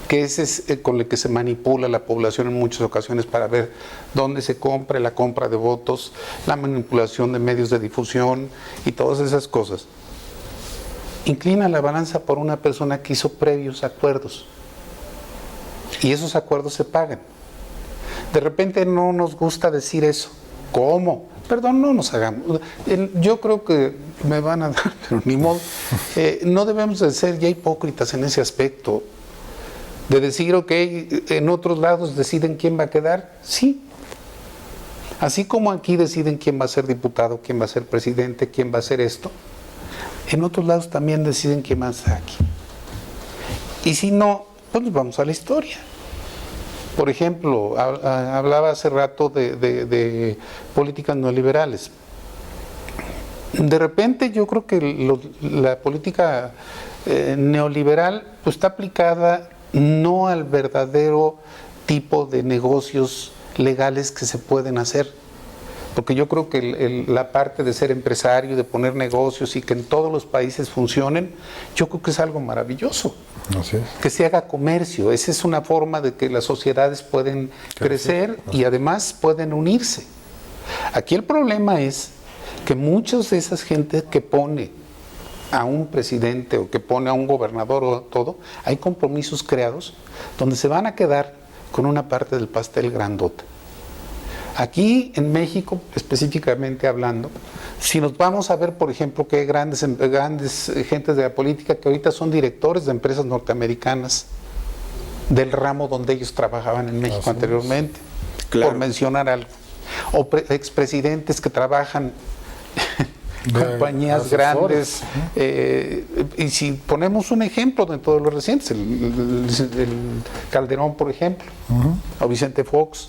que ese es con el que se manipula la población en muchas ocasiones para ver dónde se compra, la compra de votos, la manipulación de medios de difusión y todas esas cosas, inclina la balanza por una persona que hizo previos acuerdos, y esos acuerdos se pagan. De repente no nos gusta decir eso. ¿Cómo? Perdón, no nos hagamos. Yo creo que me van a dar, pero ni modo. No debemos de ser ya hipócritas en ese aspecto. De decir, ok, en otros lados deciden quién va a quedar. Sí. Así como aquí deciden quién va a ser diputado, quién va a ser presidente, quién va a ser esto, en otros lados también deciden quién va a estar aquí. Y si no, pues nos vamos a la historia. Por ejemplo, hablaba hace rato de políticas neoliberales. De repente yo creo que la política neoliberal pues, está aplicada no al verdadero tipo de negocios legales que se pueden hacer. Porque yo creo que la parte de ser empresario, de poner negocios y que en todos los países funcionen, yo creo que es algo maravilloso. Así es. Que se haga comercio. Esa es una forma de que las sociedades pueden crecer y además pueden unirse. Aquí el problema es que muchas de esas gentes que pone a un presidente o que pone a un gobernador o todo, hay compromisos creados donde se van a quedar con una parte del pastel grandota. Aquí en México, específicamente hablando, si nos vamos a ver, por ejemplo, que hay grandes gentes de la política que ahorita son directores de empresas norteamericanas del ramo donde ellos trabajaban en México anteriormente, por mencionar algo. O expresidentes que trabajan en compañías grandes. Y si ponemos un ejemplo dentro de los recientes, el Calderón, por ejemplo, o Vicente Fox.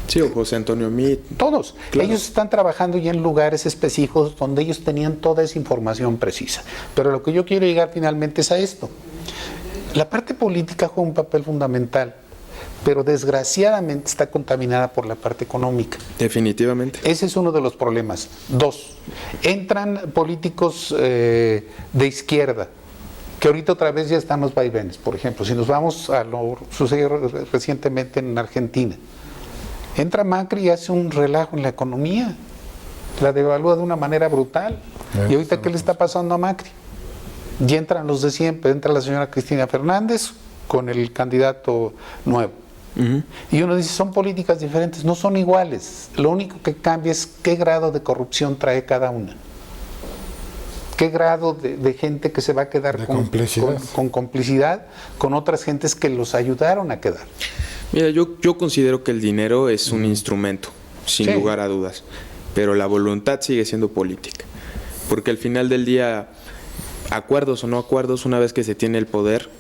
Sí, o José Antonio Meade. Todos. Claro. Ellos están trabajando ya en lugares específicos donde ellos tenían toda esa información precisa. Pero lo que yo quiero llegar finalmente es a esto. La parte política juega un papel fundamental, pero desgraciadamente está contaminada por la parte económica. Definitivamente. Ese es uno de los problemas. Dos, entran políticos de izquierda que ahorita otra vez ya están los vaivenes. Por ejemplo, si nos vamos a lo sucedió recientemente en Argentina, entra Macri y hace un relajo en la economía, la devalúa de una manera brutal. Y ahorita, ¿qué le está pasando a Macri? Y entran los de siempre, entra la señora Cristina Fernández con el candidato nuevo. Y uno dice, son políticas diferentes, no son iguales. Lo único que cambia es qué grado de corrupción trae cada una. Qué grado de gente que se va a quedar con complicidad con otras gentes que los ayudaron a quedar. Mira, yo considero que el dinero es un instrumento, sin lugar a dudas, pero la voluntad sigue siendo política, porque al final del día, acuerdos o no acuerdos, una vez que se tiene el poder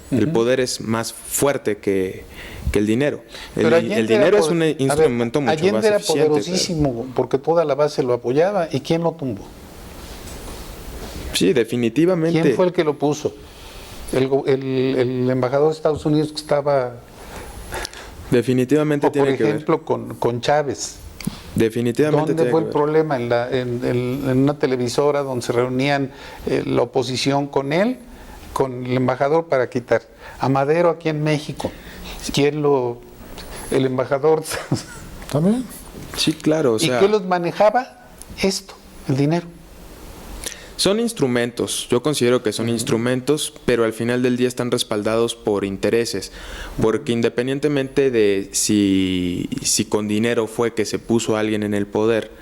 es más fuerte que el dinero. El dinero es un instrumento mucho Allende más era eficiente. poderosísimo porque toda la base lo apoyaba. ¿Y quién lo tumbó? Sí, definitivamente. ¿Quién fue el que lo puso? El embajador de Estados Unidos que estaba... Definitivamente tiene que ver. Por ejemplo, con Chávez. Definitivamente. ¿Dónde fue el problema? En una televisora donde se reunían la oposición con él, con el embajador para quitar. A Madero aquí en México. El embajador... ¿También? Sí, claro. ¿Y qué los manejaba? Esto, el dinero. Son instrumentos, yo considero que son instrumentos, pero al final del día están respaldados por intereses, porque independientemente de si con dinero fue que se puso alguien en el poder,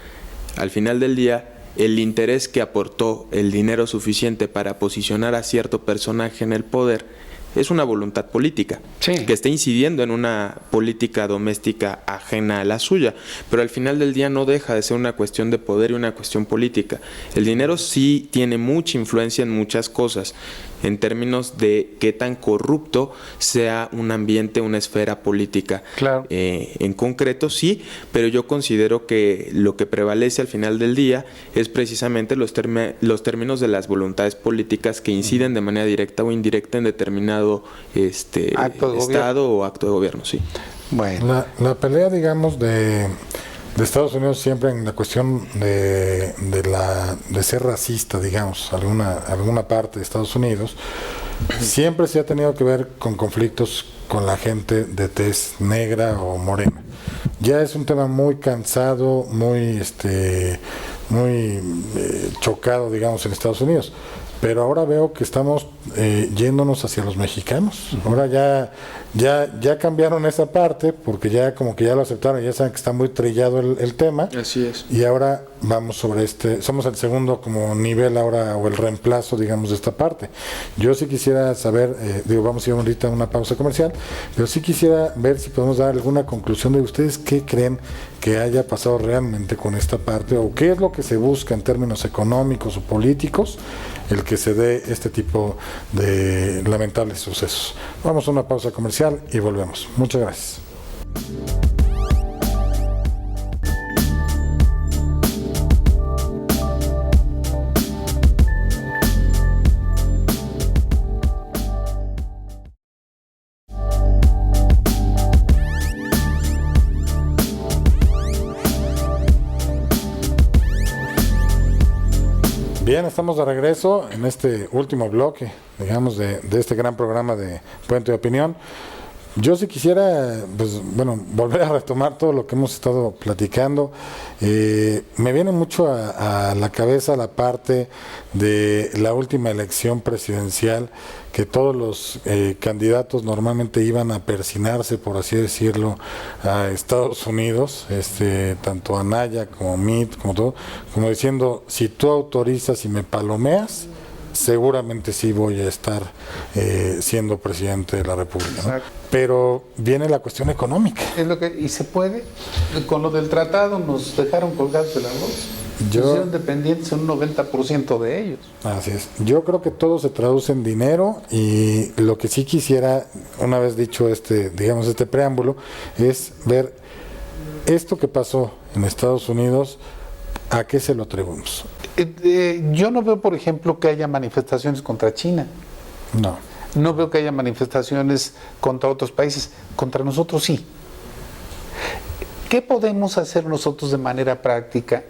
al final del día el interés que aportó el dinero suficiente para posicionar a cierto personaje en el poder es una voluntad política, que está incidiendo en una política doméstica ajena a la suya, pero al final del día no deja de ser una cuestión de poder y una cuestión política. El dinero sí tiene mucha influencia en muchas cosas, en términos de qué tan corrupto sea un ambiente, una esfera política. Claro. En concreto sí, pero yo considero que lo que prevalece al final del día es precisamente los términos de las voluntades políticas que inciden de manera directa o indirecta en determinado estado o acto de gobierno, sí. Bueno. La pelea, digamos, de Estados Unidos siempre en la cuestión de ser racista, digamos, alguna parte de Estados Unidos, siempre se ha tenido que ver con conflictos con la gente de tez negra o morena. Ya es un tema muy cansado, muy chocado, digamos, en Estados Unidos. Pero ahora veo que estamos yéndonos hacia los mexicanos. Ahora ya cambiaron esa parte, porque ya como que ya lo aceptaron, ya saben que está muy trillado el tema. Así es. Y ahora vamos sobre somos el segundo como nivel ahora, o el reemplazo, digamos, de esta parte. Yo sí quisiera saber, vamos a ir ahorita a una pausa comercial, pero sí quisiera ver si podemos dar alguna conclusión de ustedes, qué creen que haya pasado realmente con esta parte, o qué es lo que se busca en términos económicos o políticos, el que se dé este tipo de lamentables sucesos. Vamos a una pausa comercial y volvemos. Muchas gracias. Bien, estamos de regreso en este último bloque, digamos, de este gran programa de Puente de Opinión. Yo sí quisiera, volver a retomar todo lo que hemos estado platicando. Me viene mucho a la cabeza la parte de la última elección presidencial, que todos los candidatos normalmente iban a persinarse, por así decirlo, a Estados Unidos, tanto Anaya como Mitt, como todo, como diciendo, si tú autorizas y me palomeas, seguramente sí voy a estar siendo presidente de la República, ¿no? Pero viene la cuestión económica. Y se puede. Con lo del tratado nos dejaron colgados de la voz. Nos hicieron dependientes un 90% de ellos. Así es. Yo creo que todo se traduce en dinero, y lo que sí quisiera, una vez dicho este preámbulo, es ver esto que pasó en Estados Unidos, ¿a qué se lo atribuimos? Yo no veo, por ejemplo, que haya manifestaciones contra China. No veo que haya manifestaciones contra otros países. Contra nosotros sí. ¿Qué podemos hacer nosotros de manera práctica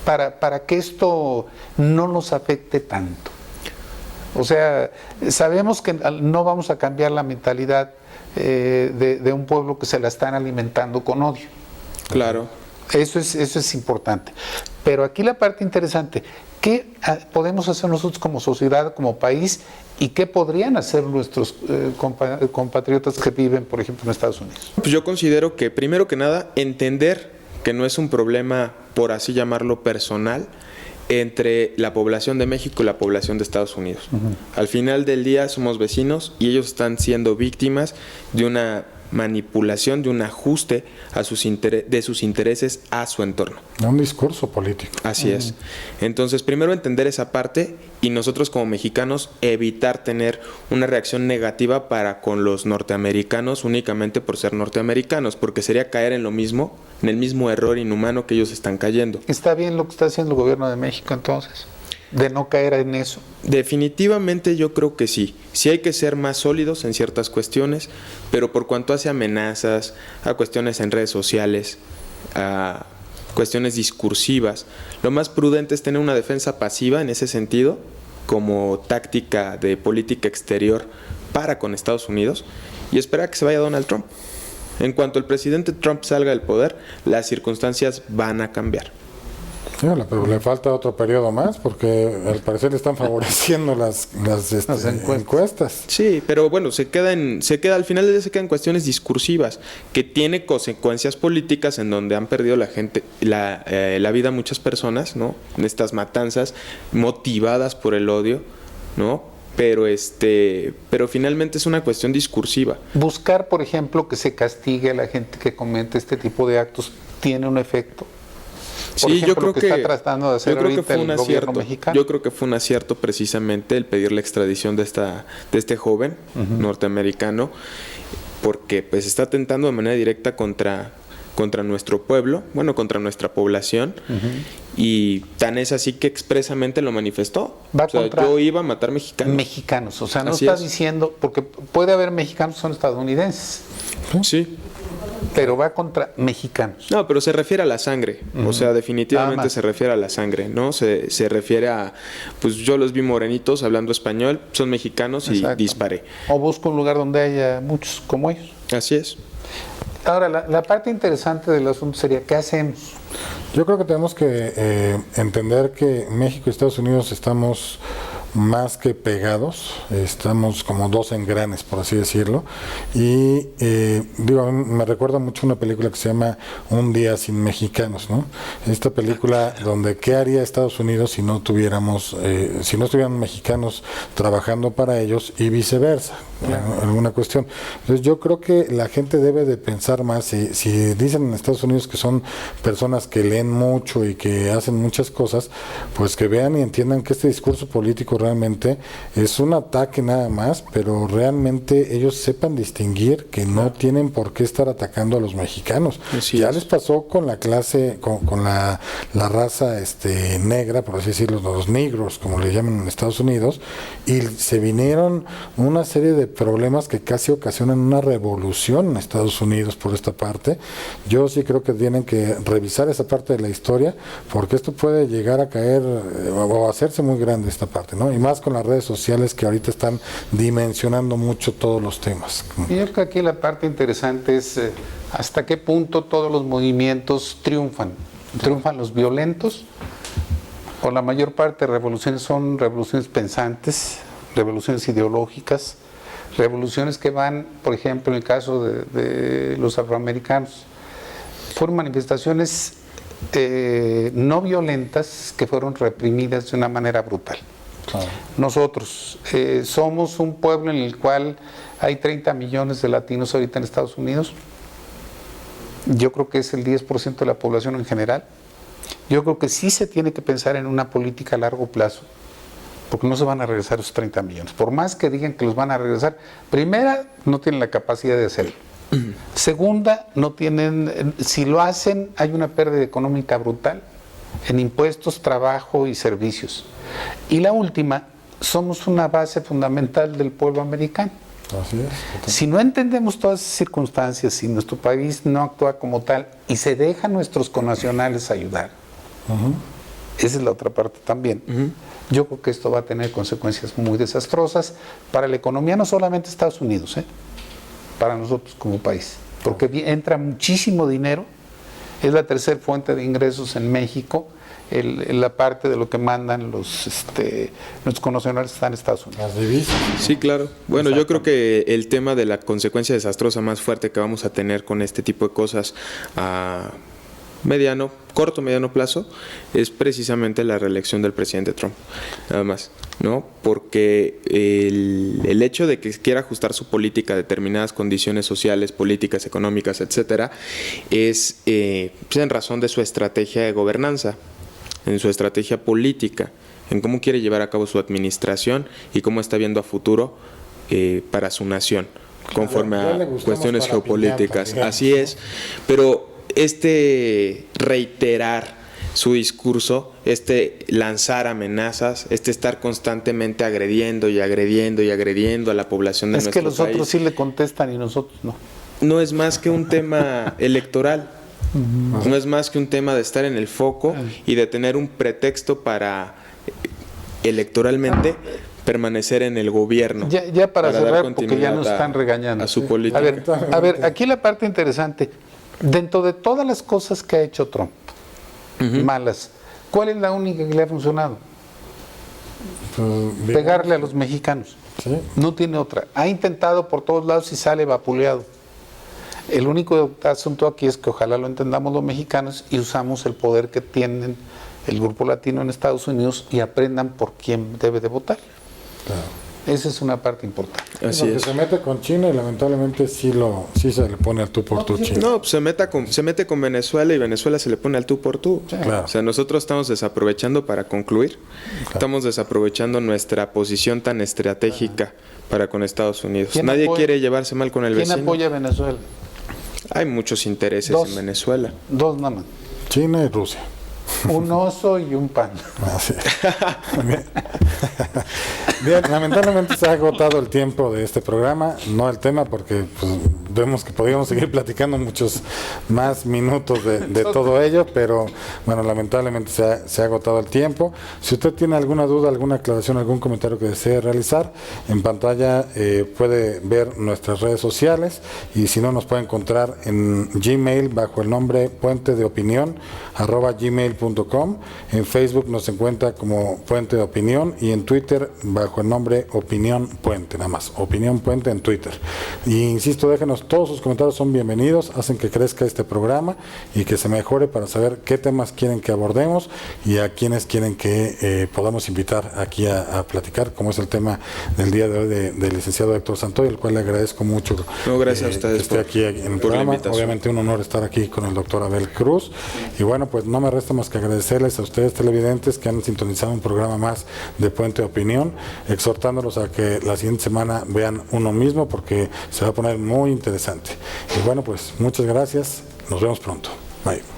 para que esto no nos afecte tanto? O sea, sabemos que no vamos a cambiar la mentalidad de un pueblo que se la están alimentando con odio. Claro. Eso es importante. Pero aquí la parte interesante, ¿qué podemos hacer nosotros como sociedad, como país, y qué podrían hacer nuestros compatriotas que viven, por ejemplo, en Estados Unidos? Pues yo considero que, primero que nada, entender que no es un problema, por así llamarlo, personal, entre la población de México y la población de Estados Unidos. Al final del día somos vecinos y ellos están siendo víctimas de una manipulación, de un ajuste a de sus intereses a su entorno. Un discurso político. Así es. Entonces, primero entender esa parte y nosotros como mexicanos evitar tener una reacción negativa para con los norteamericanos únicamente por ser norteamericanos, porque sería caer en lo mismo, en el mismo error inhumano que ellos están cayendo. ¿Está bien lo que está haciendo el gobierno de México entonces? De no caer en eso. Definitivamente yo creo que sí. Sí hay que ser más sólidos en ciertas cuestiones, pero por cuanto hace amenazas, a cuestiones en redes sociales, a cuestiones discursivas, lo más prudente es tener una defensa pasiva en ese sentido, como táctica de política exterior para con Estados Unidos, y esperar a que se vaya Donald Trump. En cuanto el presidente Trump salga del poder, las circunstancias van a cambiar. Pero le falta otro periodo más porque al parecer le están favoreciendo las encuestas. Sí, pero bueno, se queda al final del día se quedan cuestiones discursivas que tiene consecuencias políticas en donde han perdido la vida muchas personas, ¿no? En estas matanzas motivadas por el odio, ¿no? Pero finalmente es una cuestión discursiva. Buscar, por ejemplo, que se castigue a la gente que comete este tipo de actos tiene un efecto. Por ejemplo, yo creo que está tratando de hacer ahorita el gobierno mexicano. Yo creo que fue un acierto precisamente el pedir la extradición de este joven norteamericano, porque pues está atentando de manera directa contra nuestro pueblo, bueno, contra nuestra población, y tan es así que expresamente lo manifestó. Yo iba a matar mexicanos. O sea, no está diciendo, porque puede haber mexicanos que son estadounidenses. Sí. Pero va contra mexicanos. No, pero se refiere a la sangre. O sea, definitivamente se refiere a la sangre, ¿no? Se refiere a, pues yo los vi morenitos hablando español, son mexicanos y disparé. O busco un lugar donde haya muchos como ellos. Así es. Ahora, la parte interesante del asunto sería, ¿qué hacemos? Yo creo que tenemos que entender que México y Estados Unidos estamos más que pegados, estamos como dos engranes, por así decirlo, y me recuerda mucho una película que se llama Un día sin mexicanos, ¿no? Esta película donde qué haría Estados Unidos si no estuvieran mexicanos trabajando para ellos y viceversa, alguna cuestión. Entonces yo creo que la gente debe de pensar más, si dicen en Estados Unidos que son personas que leen mucho y que hacen muchas cosas, pues que vean y entiendan que este discurso político realmente es un ataque nada más, pero realmente ellos sepan distinguir que no tienen por qué estar atacando a los mexicanos. Ya les pasó con la clase, con la raza negra, por así decirlo, los negros, como le llaman en Estados Unidos, y se vinieron una serie de problemas que casi ocasionan una revolución en Estados Unidos por esta parte. Yo sí creo que tienen que revisar esa parte de la historia, porque esto puede llegar a caer o hacerse muy grande esta parte, ¿no? Y más con las redes sociales que ahorita están dimensionando mucho todos los temas. Y yo creo que aquí la parte interesante es hasta qué punto todos los movimientos triunfan. ¿Triunfan los violentos? O la mayor parte de revoluciones son revoluciones pensantes, revoluciones ideológicas, revoluciones que van, por ejemplo, en el caso de los afroamericanos, fueron manifestaciones no violentas que fueron reprimidas de una manera brutal. Claro. Nosotros somos un pueblo en el cual hay 30 millones de latinos ahorita en Estados Unidos. Yo creo que es el 10% de la población en general. Yo creo que sí se tiene que pensar en una política a largo plazo, porque no se van a regresar esos 30 millones. Por más que digan que los van a regresar, primera, no tienen la capacidad de hacerlo. Segunda, no tienen, si lo hacen, hay una pérdida económica brutal en impuestos, trabajo y servicios. Y la última, somos una base fundamental del pueblo americano. Así es. Si no entendemos todas esas circunstancias, si nuestro país no actúa como tal y se deja a nuestros connacionales ayudar, Esa es la otra parte también. Yo creo que esto va a tener consecuencias muy desastrosas para la economía, no solamente de Estados Unidos, para nosotros como país, porque entra muchísimo dinero, es la tercera fuente de ingresos en México, la parte de lo que mandan nuestros connacionales está en Estados Unidos. Las divisas. Sí, claro. Bueno, yo creo que el tema de la consecuencia desastrosa más fuerte que vamos a tener con este tipo de cosas a corto, mediano plazo, es precisamente la reelección del presidente Trump, nada más, ¿no? Porque el hecho de que quiera ajustar su política a determinadas condiciones sociales, políticas, económicas, etcétera, es en razón de su estrategia de gobernanza, en su estrategia política, en cómo quiere llevar a cabo su administración y cómo está viendo a futuro para su nación, conforme a cuestiones geopolíticas. Así es, pero reiterar su discurso, lanzar amenazas, estar constantemente agrediendo y agrediendo y agrediendo a la población de nuestro país. Es que los otros sí le contestan y nosotros no. No es más que un tema electoral, no es más que un tema de estar en el foco y de tener un pretexto para electoralmente permanecer en el gobierno. Ya para cerrar, porque ya nos están regañando. A su política. A ver, aquí la parte interesante. Dentro de todas las cosas que ha hecho Trump, malas, ¿cuál es la única que le ha funcionado? Pegarle a los mexicanos. ¿Sí? No tiene otra. Ha intentado por todos lados y sale vapuleado. El único asunto aquí es que ojalá lo entendamos los mexicanos y usamos el poder que tienen el grupo latino en Estados Unidos y aprendan por quién debe de votar. Claro. Esa es una parte importante. Así es. Se mete con China y lamentablemente sí se le pone al tú por tú China. No, pues se mete con Venezuela y Venezuela se le pone al tú por tú. Sí, claro. O sea, nosotros estamos desaprovechando, para concluir, estamos desaprovechando nuestra posición tan estratégica para con Estados Unidos. Nadie quiere llevarse mal con el vecino. ¿Quién apoya a Venezuela? Hay muchos intereses en Venezuela. Dos nada más. China y Rusia. Un oso y un pan. Así. Bien, lamentablemente se ha agotado el tiempo de este programa, no el tema, porque pues, vemos que podríamos seguir platicando muchos más minutos de todo ello, pero bueno, lamentablemente se ha agotado el tiempo. Si usted tiene alguna duda, alguna aclaración, algún comentario que desee realizar, en pantalla puede ver nuestras redes sociales, y si no, nos puede encontrar en Gmail bajo el nombre puentedeopinión@gmail.com. En Facebook nos encuentra como Puente de Opinión, y en Twitter bajo el nombre Opinión Puente, nada más, Opinión Puente en Twitter. Y insisto, déjenos, todos sus comentarios son bienvenidos, hacen que crezca este programa y que se mejore para saber qué temas quieren que abordemos y a quienes quieren que podamos invitar aquí a platicar, como es el tema del día de hoy del licenciado Héctor Santoy, el cual le agradezco mucho. No, gracias a ustedes que esté aquí en el programa. Obviamente un honor estar aquí con el doctor Abel Cruz. Y bueno, pues no me resta más que agradecerles a ustedes televidentes que han sintonizado un programa más de Puente de Opinión, exhortándolos a que la siguiente semana vean uno mismo, porque se va a poner muy interesante. Y bueno, pues muchas gracias, nos vemos pronto. Bye.